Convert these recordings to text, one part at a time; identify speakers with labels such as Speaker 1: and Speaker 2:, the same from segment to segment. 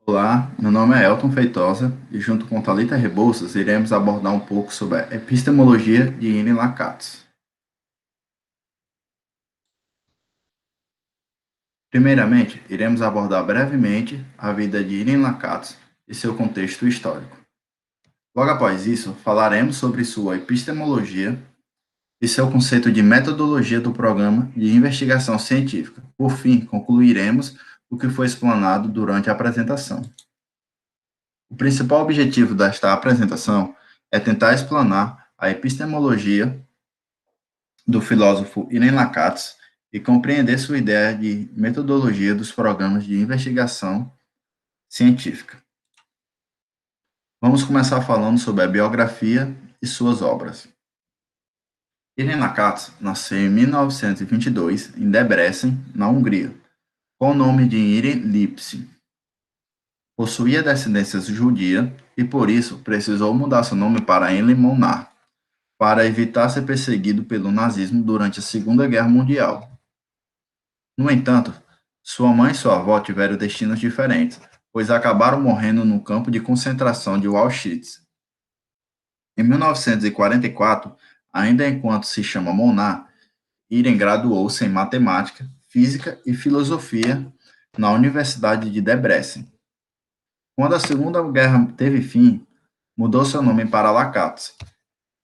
Speaker 1: Olá, meu nome é Elton Feitosa e junto com Thalita Rebouças iremos abordar um pouco sobre a epistemologia de Irene Lacatz. Primeiramente, iremos abordar brevemente a vida de Irene Lacatz e seu contexto histórico. Logo após isso, falaremos sobre sua epistemologia e seu conceito de metodologia do programa de investigação científica. Por fim, concluiremos o que foi explanado durante a apresentação. O principal objetivo desta apresentação é tentar explanar a epistemologia do filósofo Irene Lacatz e compreender sua ideia de metodologia dos programas de investigação científica. Vamos começar falando sobre a biografia e suas obras. Irene Lacatz nasceu em 1922 em Debrecen, na Hungria, com o nome de Irene Lipsi. Possuía descendência judia e, por isso, precisou mudar seu nome para Helen Monar, para evitar ser perseguido pelo nazismo durante a Segunda Guerra Mundial. No entanto, sua mãe e sua avó tiveram destinos diferentes, pois acabaram morrendo no campo de concentração de Auschwitz. Em 1944, ainda enquanto se chama Monar, Irene graduou-se em matemática, física e filosofia na Universidade de Debrecen. Quando a Segunda Guerra teve fim, mudou seu nome para Lacatz.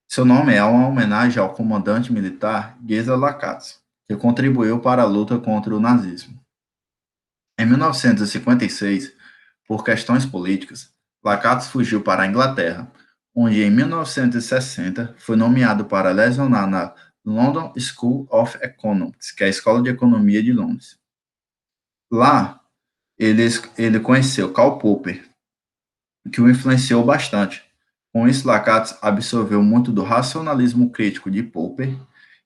Speaker 1: Seu nome é uma homenagem ao comandante militar Geza Lacatz, que contribuiu para a luta contra o nazismo. Em 1956, por questões políticas, Lacatz fugiu para a Inglaterra, onde em 1960 foi nomeado para lecionar na London School of Economics, que é a Escola de Economia de Londres. Lá, ele conheceu Karl Popper, que o influenciou bastante. Com isso, Lacatz absorveu muito do racionalismo crítico de Popper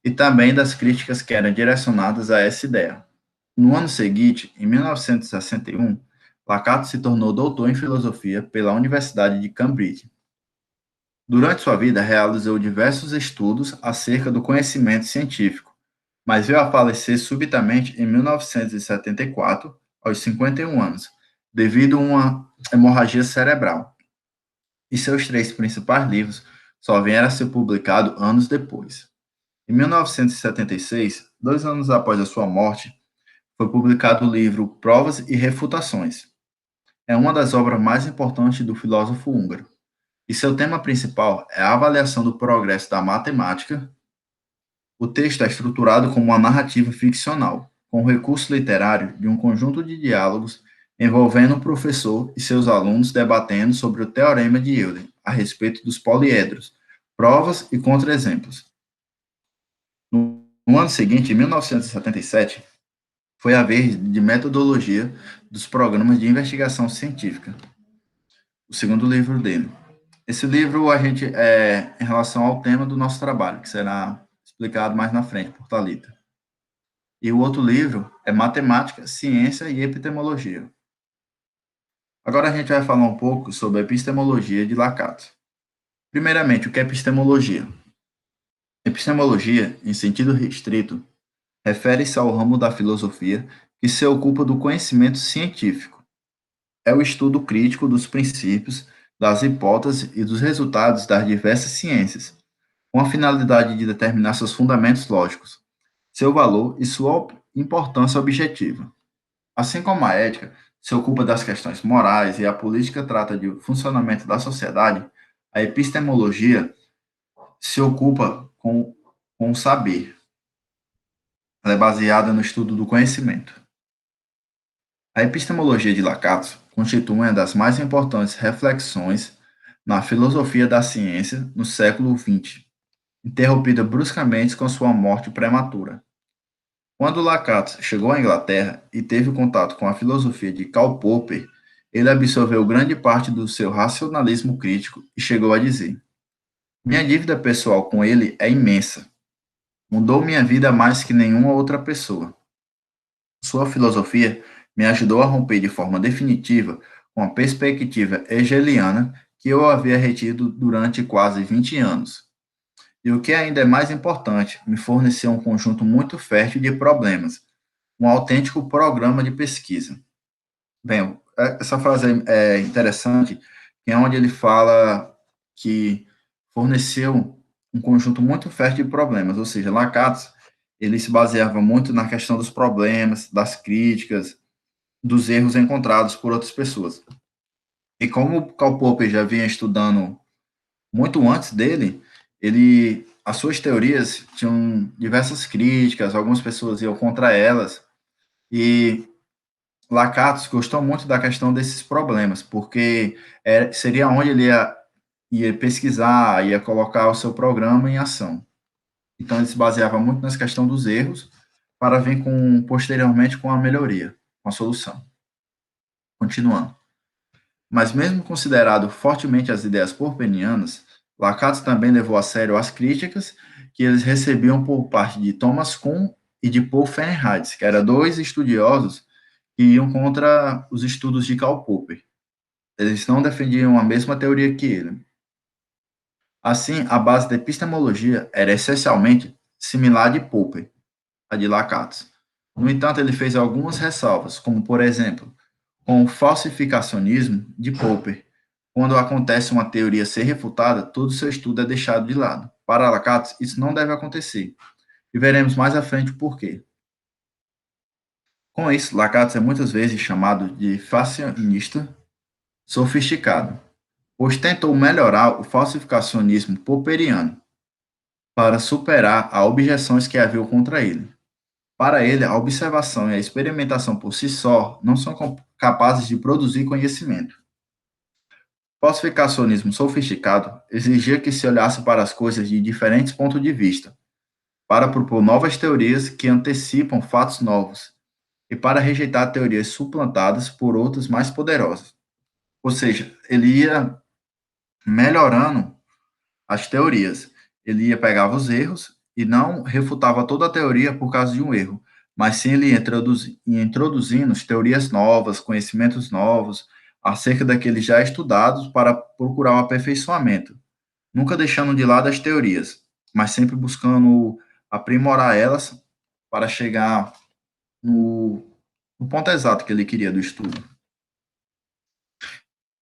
Speaker 1: e também das críticas que eram direcionadas a essa ideia. No ano seguinte, em 1961, Lacatz se tornou doutor em filosofia pela Universidade de Cambridge. Durante sua vida, realizou diversos estudos acerca do conhecimento científico, mas veio a falecer subitamente em 1974, aos 51 anos, devido a uma hemorragia cerebral. E seus três principais livros só vieram a ser publicados anos depois. Em 1976, 2 anos após a sua morte, foi publicado o livro Provas e Refutações. É uma das obras mais importantes do filósofo húngaro, e seu tema principal é a avaliação do progresso da matemática. O texto é estruturado como uma narrativa ficcional, com o recurso literário de um conjunto de diálogos envolvendo o professor e seus alunos debatendo sobre o teorema de Euler a respeito dos poliedros, provas e contra-exemplos. No ano seguinte, em 1977, foi a vez de metodologia dos programas de investigação científica, o segundo livro dele. Esse livro a gente é em relação ao tema do nosso trabalho, que será explicado mais na frente por Thalita. E o outro livro é Matemática, Ciência e Epistemologia. Agora a gente vai falar um pouco sobre a epistemologia de Lacatz. Primeiramente, o que é epistemologia? Epistemologia, em sentido restrito, refere-se ao ramo da filosofia que se ocupa do conhecimento científico. É o estudo crítico dos princípios, das hipóteses e dos resultados das diversas ciências, com a finalidade de determinar seus fundamentos lógicos, seu valor e sua importância objetiva. Assim como a ética se ocupa das questões morais e a política trata do funcionamento da sociedade, a epistemologia se ocupa com o saber. Ela é baseada no estudo do conhecimento. A epistemologia de Lacatz constitui uma das mais importantes reflexões na filosofia da ciência no século XX, interrompida bruscamente com sua morte prematura. Quando Lacatz chegou à Inglaterra e teve contato com a filosofia de Karl Popper, ele absorveu grande parte do seu racionalismo crítico e chegou a dizer: "Minha dívida pessoal com ele é imensa. Mudou minha vida mais que nenhuma outra pessoa. Sua filosofia me ajudou a romper de forma definitiva com a perspectiva hegeliana que eu havia retido durante quase 20 anos. E o que ainda é mais importante, me forneceu um conjunto muito fértil de problemas, um autêntico programa de pesquisa." Bem, essa frase é interessante, que é onde ele fala que forneceu um conjunto muito fértil de problemas, ou seja, Lakatos, ele se baseava muito na questão dos problemas, das críticas, dos erros encontrados por outras pessoas. E como Karl Popper já vinha estudando muito antes dele, as suas teorias tinham diversas críticas, algumas pessoas iam contra elas, e Lakatos gostou muito da questão desses problemas, porque seria onde ele ia pesquisar, ia colocar o seu programa em ação. Então, ele se baseava muito nessa questão dos erros para vir posteriormente com a melhoria, com a solução. Continuando. Mas mesmo considerado fortemente as ideias popperianas, Lakatos também levou a sério as críticas que eles recebiam por parte de Thomas Kuhn e de Paul Fahrenheit, que eram dois estudiosos que iam contra os estudos de Karl Popper. Eles não defendiam a mesma teoria que ele. Assim, a base da epistemologia era essencialmente similar de Popper, a de Lakatos. No entanto, ele fez algumas ressalvas, como, por exemplo, com o falsificacionismo de Popper. Quando acontece uma teoria ser refutada, todo seu estudo é deixado de lado. Para Lakatos, isso não deve acontecer. E veremos mais à frente o porquê. Com isso, Lakatos é muitas vezes chamado de fascionista sofisticado, pois tentou melhorar o falsificacionismo popperiano para superar as objeções que haviam contra ele. Para ele, a observação e a experimentação por si só não são capazes de produzir conhecimento. O falsificacionismo sofisticado exigia que se olhasse para as coisas de diferentes pontos de vista, para propor novas teorias que antecipam fatos novos e para rejeitar teorias suplantadas por outras mais poderosas. Ou seja, ele ia melhorando as teorias. Ele ia pegava os erros e não refutava toda a teoria por causa de um erro, mas sim ele ia introduzindo teorias novas, conhecimentos novos, acerca daqueles já estudados para procurar o aperfeiçoamento, nunca deixando de lado as teorias, mas sempre buscando aprimorar elas para chegar no, no ponto exato que ele queria do estudo.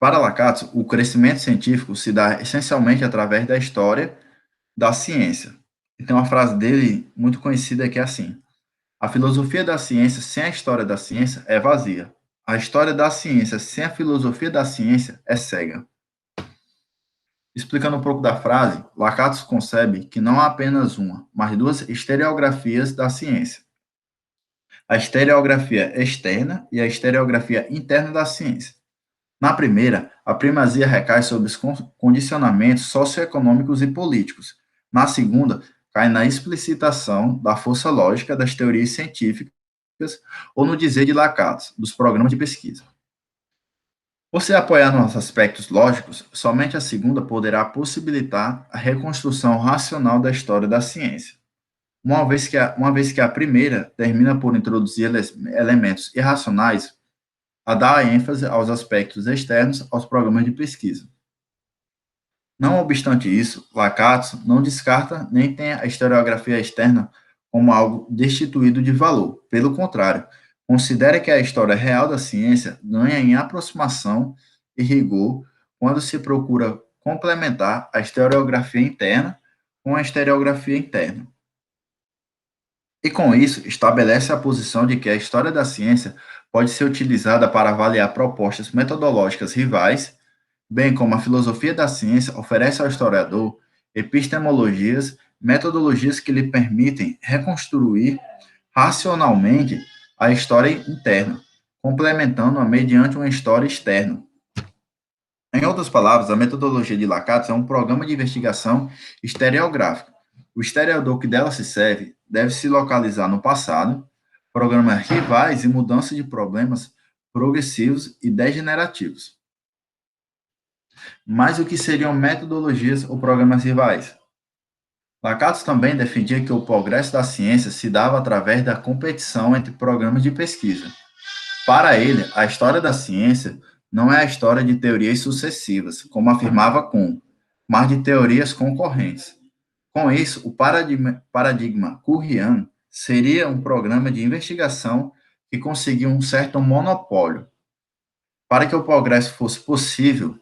Speaker 1: Para Lakatos, o crescimento científico se dá essencialmente através da história da ciência. E tem uma frase dele muito conhecida que é assim: a filosofia da ciência sem a história da ciência é vazia. A história da ciência sem a filosofia da ciência é cega. Explicando um pouco da frase, Lakatos concebe que não há apenas uma, mas duas historiografias da ciência: a historiografia externa e a historiografia interna da ciência. Na primeira, a primazia recai sobre os condicionamentos socioeconômicos e políticos. Na segunda, cai na explicitação da força lógica das teorias científicas ou no dizer de Lakatos, dos programas de pesquisa. Por se apoiar nos aspectos lógicos, somente a segunda poderá possibilitar a reconstrução racional da história da ciência, uma vez que a primeira termina por introduzir elementos irracionais a dar ênfase aos aspectos externos aos programas de pesquisa. Não obstante isso, Lakatos não descarta nem tem a historiografia externa como algo destituído de valor. Pelo contrário, considera que a história real da ciência ganha em aproximação e rigor quando se procura complementar a historiografia interna com a historiografia interna. E com isso, estabelece a posição de que a história da ciência pode ser utilizada para avaliar propostas metodológicas rivais, bem como a filosofia da ciência oferece ao historiador epistemologias, metodologias que lhe permitem reconstruir racionalmente a história interna, complementando-a mediante uma história externa. Em outras palavras, a metodologia de Lakatos é um programa de investigação historiográfica. O historiador que dela se serve deve se localizar no passado, programas rivais e mudança de problemas progressivos e degenerativos. Mas o que seriam metodologias ou programas rivais? Lakatos também defendia que o progresso da ciência se dava através da competição entre programas de pesquisa. Para ele, a história da ciência não é a história de teorias sucessivas, como afirmava Kuhn, mas de teorias concorrentes. Com isso, o paradigma Kuhniano seria um programa de investigação que conseguiu um certo monopólio. Para que o progresso fosse possível,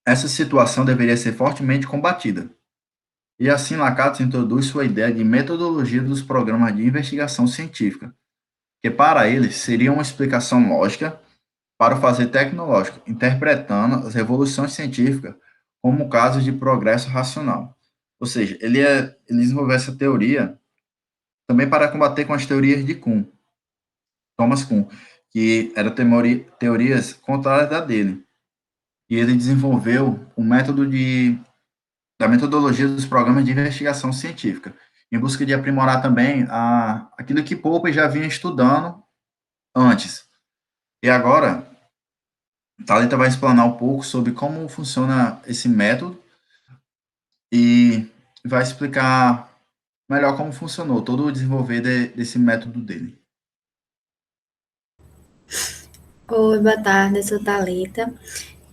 Speaker 1: essa situação deveria ser fortemente combatida. E assim Lakatos introduz sua ideia de metodologia dos programas de investigação científica, que para ele seria uma explicação lógica para o fazer tecnológico, interpretando as revoluções científicas como casos de progresso racional. Ou seja, ele desenvolveu essa teoria também para combater com as teorias de Kuhn, Thomas Kuhn, que eram teorias contrárias da dele. E ele desenvolveu o método da metodologia dos programas de investigação científica, em busca de aprimorar também aquilo que Popper já vinha estudando antes. E agora, Thalita vai explanar um pouco sobre como funciona esse método e vai explicar melhor como funcionou todo o desenvolver desse método dele.
Speaker 2: Oi, boa tarde, eu sou Thalita.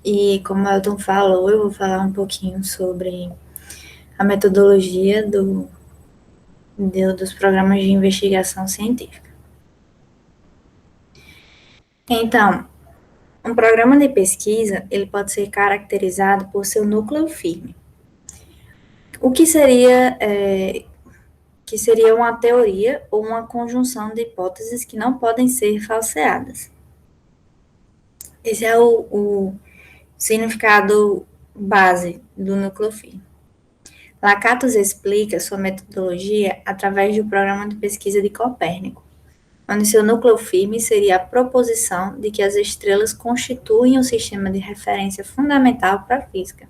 Speaker 2: E como o Elton falou, eu vou falar um pouquinho sobre a metodologia dos programas de investigação científica. Então, um programa de pesquisa, ele pode ser caracterizado por seu núcleo firme. O que seria uma teoria ou uma conjunção de hipóteses que não podem ser falseadas. Esse é o significado base do núcleo firme. Lakatos explica sua metodologia através do programa de pesquisa de Copérnico, onde seu núcleo firme seria a proposição de que as estrelas constituem um sistema de referência fundamental para a física.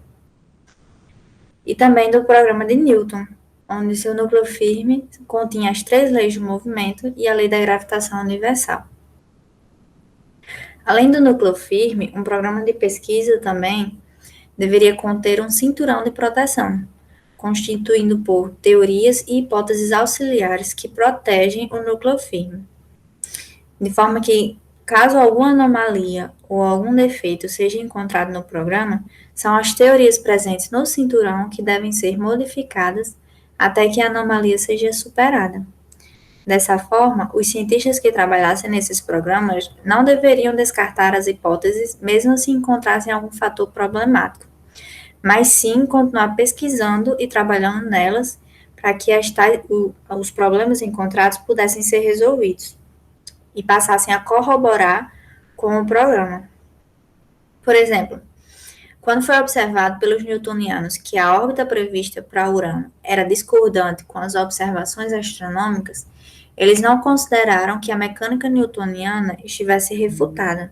Speaker 2: E também do programa de Newton, onde seu núcleo firme continha as 3 leis do movimento e a lei da gravitação universal. Além do núcleo firme, um programa de pesquisa também deveria conter um cinturão de proteção, constituindo por teorias e hipóteses auxiliares que protegem o núcleo firme, de forma que, caso alguma anomalia ou algum defeito seja encontrado no programa, são as teorias presentes no cinturão que devem ser modificadas até que a anomalia seja superada. Dessa forma, os cientistas que trabalhassem nesses programas não deveriam descartar as hipóteses, mesmo se encontrassem algum fator problemático, mas sim continuar pesquisando e trabalhando nelas para que os problemas encontrados pudessem ser resolvidos e passassem a corroborar com o programa. Por exemplo, quando foi observado pelos newtonianos que a órbita prevista para Urano era discordante com as observações astronômicas, eles não consideraram que a mecânica newtoniana estivesse refutada.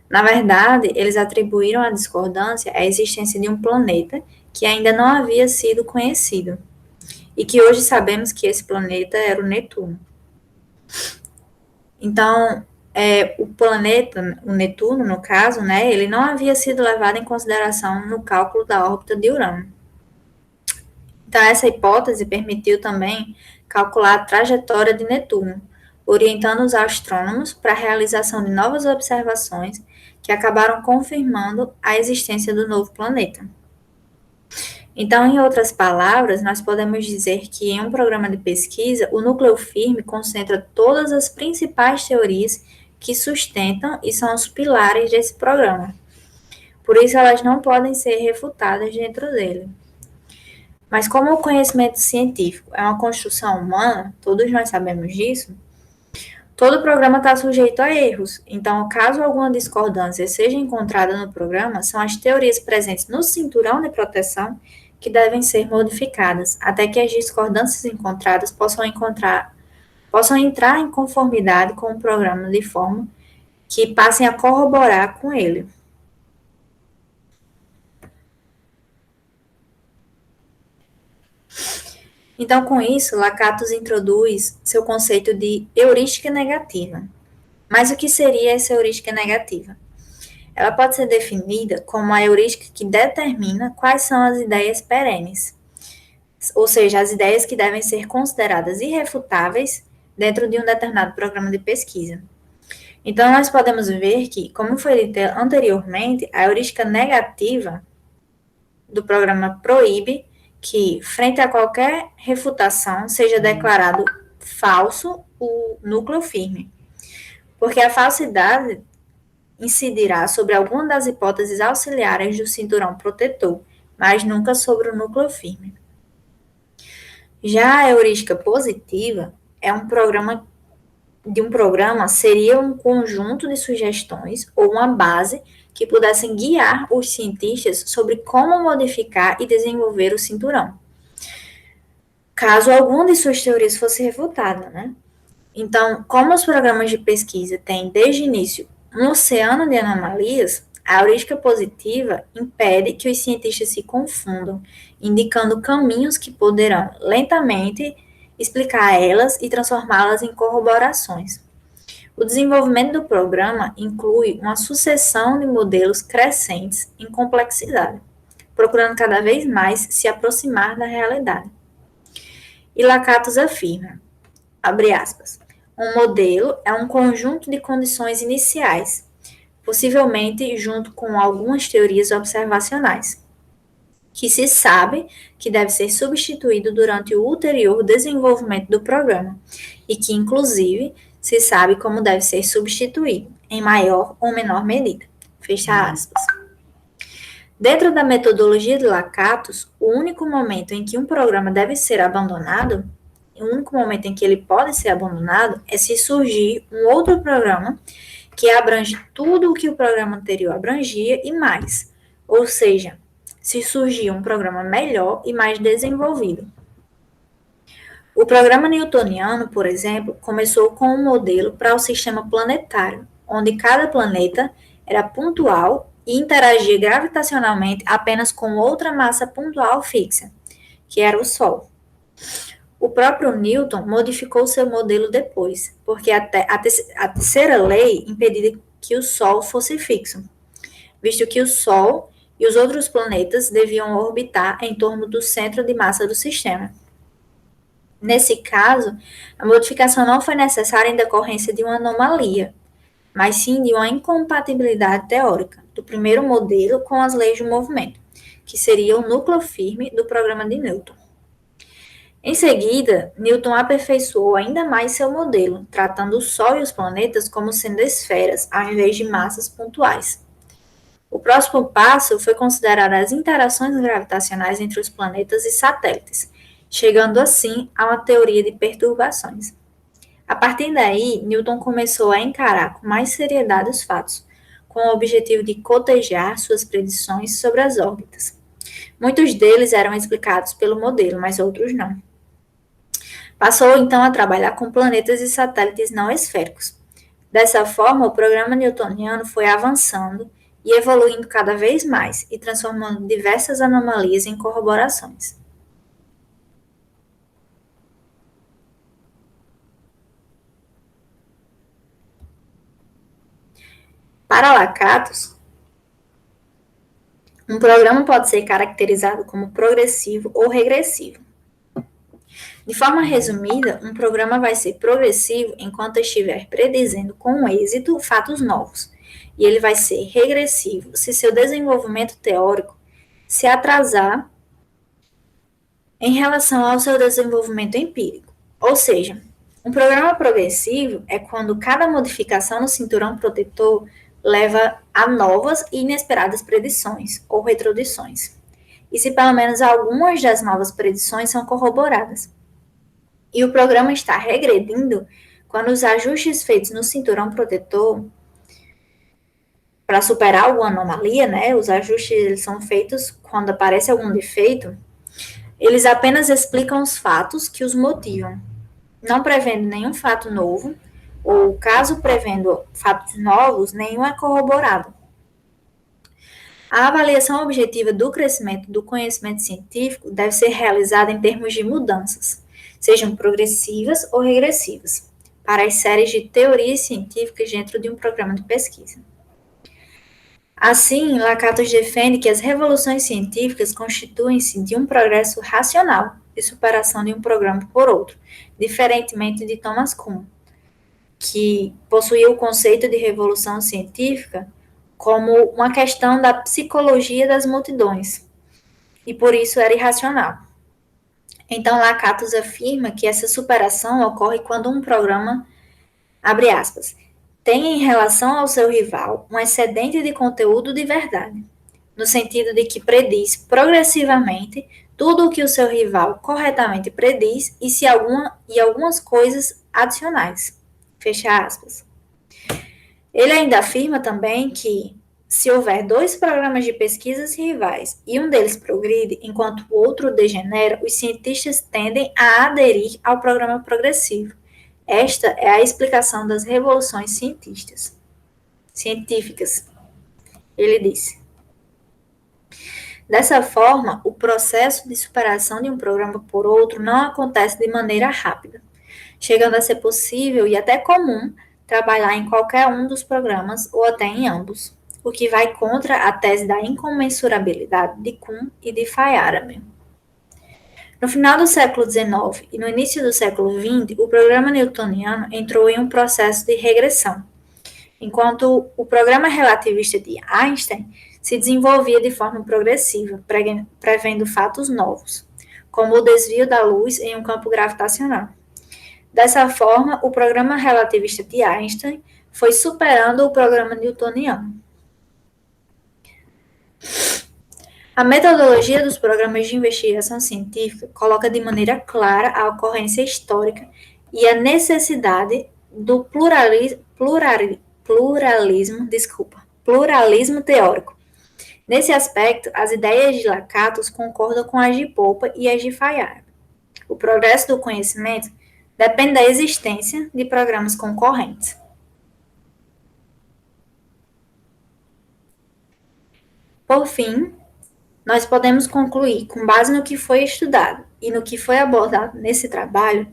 Speaker 2: Na verdade, eles atribuíram a discordância à existência de um planeta que ainda não havia sido conhecido, e que hoje sabemos que esse planeta era o Netuno. Então, o planeta, o Netuno, no caso, né, ele não havia sido levado em consideração no cálculo da órbita de Urano. Então, essa hipótese permitiu também calcular a trajetória de Netuno, orientando os astrônomos para a realização de novas observações que acabaram confirmando a existência do novo planeta. Então, em outras palavras, nós podemos dizer que em um programa de pesquisa, o núcleo firme concentra todas as principais teorias que sustentam e são os pilares desse programa. Por isso, elas não podem ser refutadas dentro dele. Mas como o conhecimento científico é uma construção humana, todos nós sabemos disso, todo programa está sujeito a erros. Então, caso alguma discordância seja encontrada no programa, são as teorias presentes no cinturão de proteção que devem ser modificadas, até que as discordâncias encontradas possam entrar em conformidade com o programa de forma que passem a corroborar com ele. Então, com isso, Lakatos introduz seu conceito de heurística negativa. Mas o que seria essa heurística negativa? Ela pode ser definida como a heurística que determina quais são as ideias perenes, ou seja, as ideias que devem ser consideradas irrefutáveis dentro de um determinado programa de pesquisa. Então, nós podemos ver que, como foi dito anteriormente, a heurística negativa do programa proíbe que, frente a qualquer refutação, seja declarado falso o núcleo firme, porque a falsidade incidirá sobre alguma das hipóteses auxiliares do cinturão protetor, mas nunca sobre o núcleo firme. Já a heurística positiva é um programa seria um conjunto de sugestões ou uma base que pudessem guiar os cientistas sobre como modificar e desenvolver o cinturão, caso alguma de suas teorias fosse refutada, né? Então, como os programas de pesquisa têm desde o início um oceano de anomalias, a heurística positiva impede que os cientistas se confundam, indicando caminhos que poderão lentamente explicar elas e transformá-las em corroborações. O desenvolvimento do programa inclui uma sucessão de modelos crescentes em complexidade, procurando cada vez mais se aproximar da realidade. E Lakatos afirma, abre aspas, um modelo é um conjunto de condições iniciais, possivelmente junto com algumas teorias observacionais, que se sabe que deve ser substituído durante o ulterior desenvolvimento do programa, e que, inclusive, se sabe como deve ser substituído, em maior ou menor medida. Fecha aspas. Dentro da metodologia de Lakatos, o único momento em que um programa deve ser abandonado, o único momento em que ele pode ser abandonado, é se surgir um outro programa que abrange tudo o que o programa anterior abrangia e mais. Ou seja, se surgir um programa melhor e mais desenvolvido. O programa newtoniano, por exemplo, começou com um modelo para o sistema planetário, onde cada planeta era pontual e interagia gravitacionalmente apenas com outra massa pontual fixa, que era o Sol. O próprio Newton modificou seu modelo depois, porque a terceira lei impedia que o Sol fosse fixo, visto que o Sol e os outros planetas deviam orbitar em torno do centro de massa do sistema. Nesse caso, a modificação não foi necessária em decorrência de uma anomalia, mas sim de uma incompatibilidade teórica do primeiro modelo com as leis do movimento, que seria o núcleo firme do programa de Newton. Em seguida, Newton aperfeiçoou ainda mais seu modelo, tratando o Sol e os planetas como sendo esferas, ao invés de massas pontuais. O próximo passo foi considerar as interações gravitacionais entre os planetas e satélites, chegando assim a uma teoria de perturbações. A partir daí, Newton começou a encarar com mais seriedade os fatos, com o objetivo de cotejar suas predições sobre as órbitas. Muitos deles eram explicados pelo modelo, mas outros não. Passou então a trabalhar com planetas e satélites não esféricos. Dessa forma, o programa newtoniano foi avançando e evoluindo cada vez mais e transformando diversas anomalias em corroborações. Para Lakatos, um programa pode ser caracterizado como progressivo ou regressivo. De forma resumida, um programa vai ser progressivo enquanto estiver predizendo com êxito fatos novos, e ele vai ser regressivo se seu desenvolvimento teórico se atrasar em relação ao seu desenvolvimento empírico. Ou seja, um programa progressivo é quando cada modificação no cinturão protetor leva a novas e inesperadas predições ou retrodições, e se pelo menos algumas das novas predições são corroboradas. E o programa está regredindo quando os ajustes feitos no cinturão protetor para superar alguma anomalia, né? Os ajustes eles são feitos quando aparece algum defeito, eles apenas explicam os fatos que os motivam, não prevendo nenhum fato novo, ou caso prevendo fatos novos, nenhum é corroborado. A avaliação objetiva do crescimento do conhecimento científico deve ser realizada em termos de mudanças, sejam progressivas ou regressivas, para as séries de teorias científicas dentro de um programa de pesquisa. Assim, Lakatos defende que as revoluções científicas constituem-se de um progresso racional de superação de um programa por outro, diferentemente de Thomas Kuhn, que possuía o conceito de revolução científica como uma questão da psicologia das multidões, e por isso era irracional. Então, Lakatos afirma que essa superação ocorre quando um programa, abre aspas, tem em relação ao seu rival um excedente de conteúdo de verdade, no sentido de que prediz progressivamente tudo o que o seu rival corretamente prediz e algumas coisas adicionais. Fecha aspas. Ele ainda afirma também que, se houver dois programas de pesquisas rivais e um deles progride enquanto o outro degenera, os cientistas tendem a aderir ao programa progressivo. Esta é a explicação das revoluções científicas, ele disse. Dessa forma, o processo de superação de um programa por outro não acontece de maneira rápida, chegando a ser possível e até comum trabalhar em qualquer um dos programas ou até em ambos, o que vai contra a tese da incomensurabilidade de Kuhn e de Feyerabend. No final do século XIX e no início do século XX, o programa newtoniano entrou em um processo de regressão, enquanto o programa relativista de Einstein se desenvolvia de forma progressiva, prevendo fatos novos, como o desvio da luz em um campo gravitacional. Dessa forma, o programa relativista de Einstein foi superando o programa newtoniano. A metodologia dos programas de investigação científica coloca de maneira clara a ocorrência histórica e a necessidade do pluralismo teórico. Nesse aspecto, as ideias de Lakatos concordam com as de Popper e as de Fayard. O progresso do conhecimento depende da existência de programas concorrentes. Por fim, nós podemos concluir, com base no que foi estudado e no que foi abordado nesse trabalho,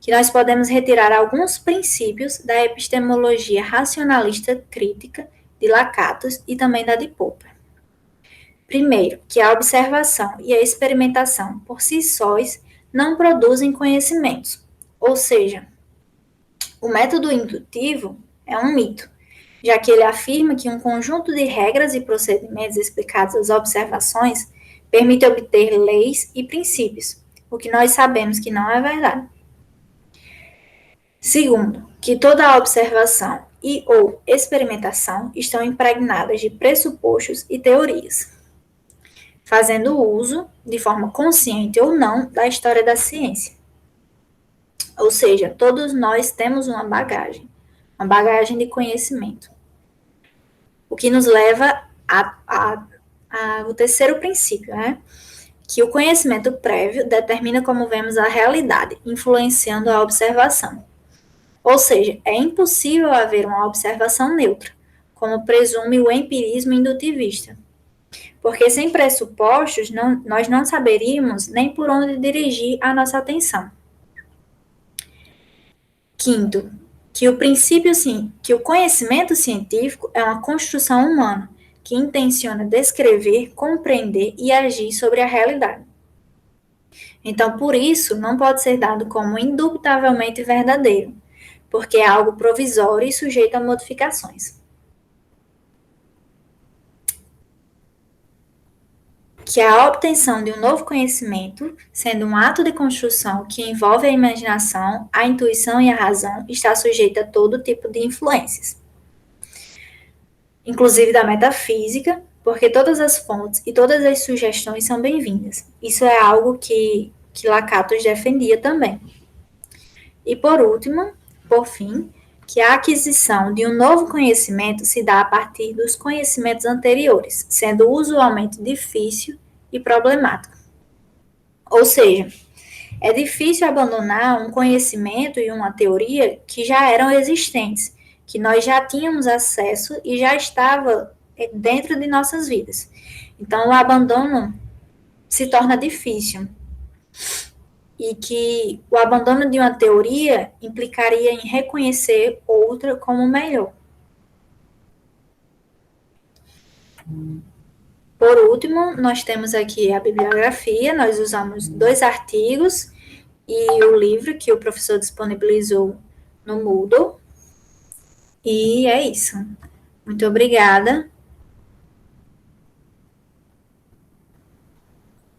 Speaker 2: que nós podemos retirar alguns princípios da epistemologia racionalista crítica de Lakatos e também da de Popper. Primeiro, que a observação e a experimentação por si sós não produzem conhecimentos, ou seja, o método indutivo é um mito, já que ele afirma que um conjunto de regras e procedimentos explicados às observações permite obter leis e princípios, o que nós sabemos que não é verdade. Segundo, que toda a observação e ou experimentação estão impregnadas de pressupostos e teorias, fazendo uso, de forma consciente ou não, da história da ciência. Ou seja, todos nós temos uma bagagem de conhecimento. O que nos leva ao terceiro princípio, né? Que o conhecimento prévio determina como vemos a realidade, influenciando a observação. Ou seja, é impossível haver uma observação neutra, como presume o empirismo indutivista. Porque sem pressupostos, nós não saberíamos nem por onde dirigir a nossa atenção. Quinto, que o conhecimento científico é uma construção humana, que intenciona descrever, compreender e agir sobre a realidade. Então, por isso, não pode ser dado como indubitavelmente verdadeiro, porque é algo provisório e sujeito a modificações. Que a obtenção de um novo conhecimento, sendo um ato de construção que envolve a imaginação, a intuição e a razão, está sujeita a todo tipo de influências, inclusive da metafísica, porque todas as fontes e todas as sugestões são bem-vindas. Isso é algo que Lakatos defendia também. E por fim, que a aquisição de um novo conhecimento se dá a partir dos conhecimentos anteriores, sendo usualmente difícil e problemático. Ou seja, é difícil abandonar um conhecimento e uma teoria que já eram existentes, que nós já tínhamos acesso e já estava dentro de nossas vidas. Então, o abandono se torna difícil. E que o abandono de uma teoria implicaria em reconhecer outra como melhor. Por último, nós temos aqui a bibliografia, nós usamos 2 artigos e o livro que o professor disponibilizou no Moodle. E é isso. Muito obrigada.